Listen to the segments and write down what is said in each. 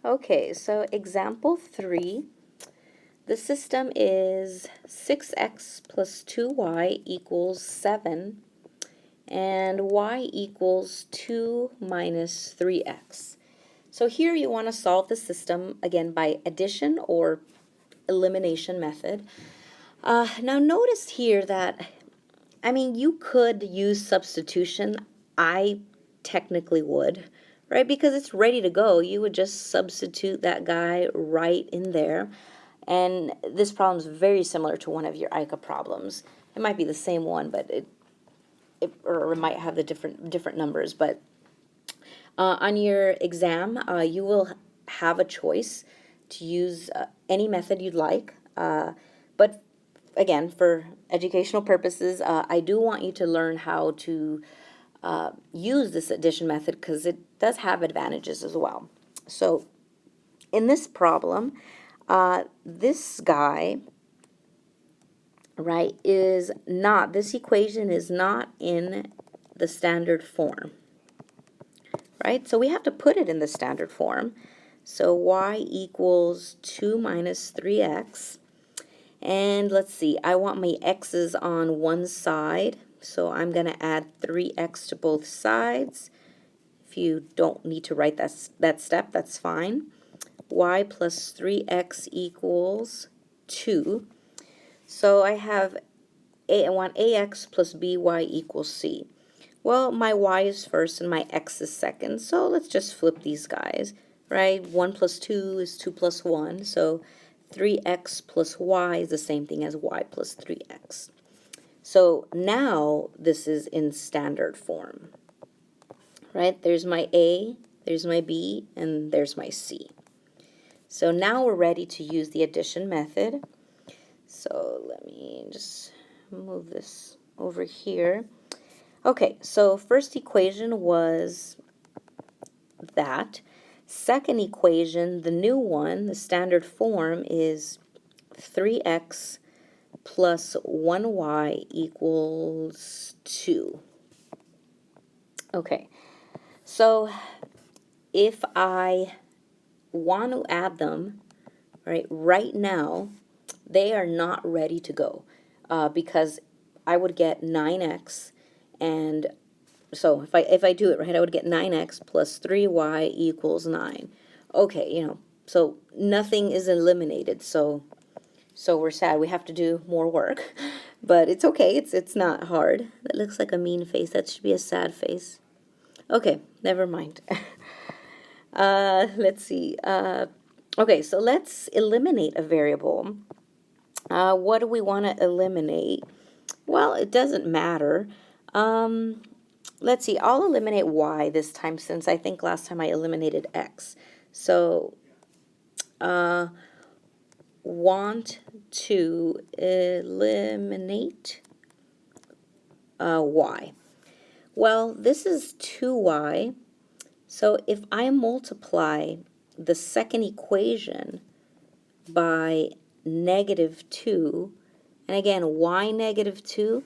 Okay, so example 3, the system is 6x plus 2y equals 7, and y equals 2 minus 3x. So here you want to solve the system, again, by addition or elimination method. Now notice here that, I mean, you could use substitution. I technically would, right? Because it's ready to go. You would just substitute that guy right in there. And this problem is very similar to one of your ICA problems. It might be the same one, but it might have the different numbers. But on your exam, you will have a choice to use any method you'd like. But again, for educational purposes, I do want you to learn how to use this addition method because it does have advantages as well. So in this problem, this guy, right, this equation is not in the standard form, right? So we have to put it in the standard form. So y equals 2 minus 3x. And let's see, I want my x's on one side, so I'm going to add 3x to both sides. If you don't need to write that step, that's fine. Y plus 3x equals 2. So I want ax plus by equals c. Well, my y is first and my x is second, so let's just flip these guys, right? 1 plus 2 is 2 plus 1, so 3x plus y is the same thing as y plus 3x. So now this is in standard form, right? There's my a, there's my b, and there's my c. So now we're ready to use the addition method. So let me just move this over here. Okay, so first equation was that. Second equation, the new one, the standard form, is 3x plus 1y equals 2. Okay, so if I want to add them, right now, they are not ready to go because I would get 9x, and so if I do it right, I would get 9x plus 3y equals 9. Okay, so nothing is eliminated, so we're sad. We have to do more work, but it's okay. It's not hard. That looks like a mean face. That should be a sad face. Okay, never mind. Let's see. Okay, so let's eliminate a variable. What do we want to eliminate? Well, it doesn't matter. Let's see, I'll eliminate y this time since I think last time I eliminated x. So, want to eliminate y. Well, this is 2y. So if I multiply the second equation by negative 2, and again, why negative 2?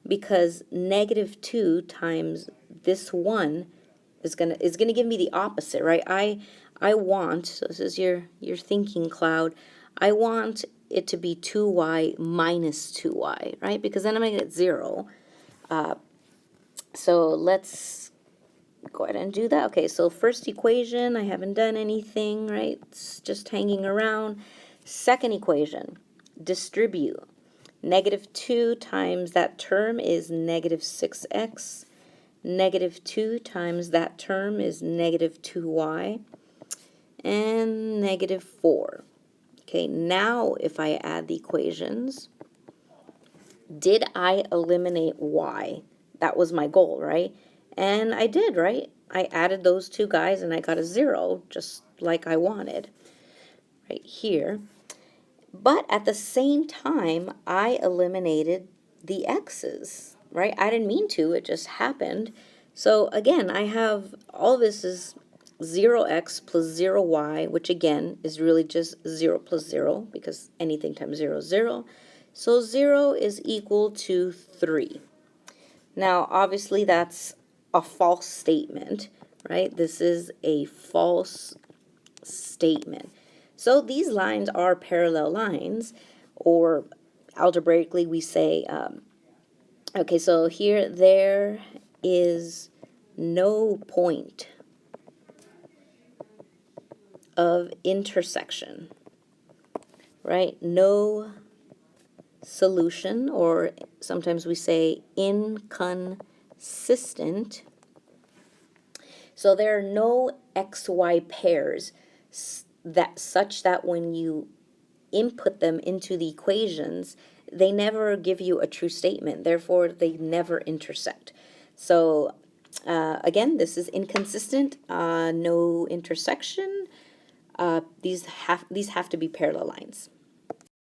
Because negative 2 times this 1 is gonna give me the opposite, right? I want, so this is your thinking cloud, I want it to be 2y minus 2y, right? Because then I'm going to get 0. So let's go ahead and do that. Okay, so first equation, I haven't done anything, right? It's just hanging around. Second equation, distribute. Negative 2 times that term is negative 6x. Negative 2 times that term is negative 2y. And negative 4. Okay, now if I add the equations, did I eliminate y? That was my goal, right? And I did, right? I added those two guys and I got a 0, just like I wanted, right here. But at the same time, I eliminated the x's, right? I didn't mean to, it just happened. So again, I have all this is 0x plus 0y, which again is really just 0 plus 0, because anything times 0 is 0. So 0 is equal to 3. Now, obviously, that's a false statement, right? This is a false statement. So these lines are parallel lines, or algebraically we say, okay, so here there is no point of intersection, right? No solution, or sometimes we say inconsistent. So there are no XY pairs that such that when you input them into the equations, they never give you a true statement. Therefore, they never intersect. So again, this is inconsistent, no intersection. These have to be parallel lines.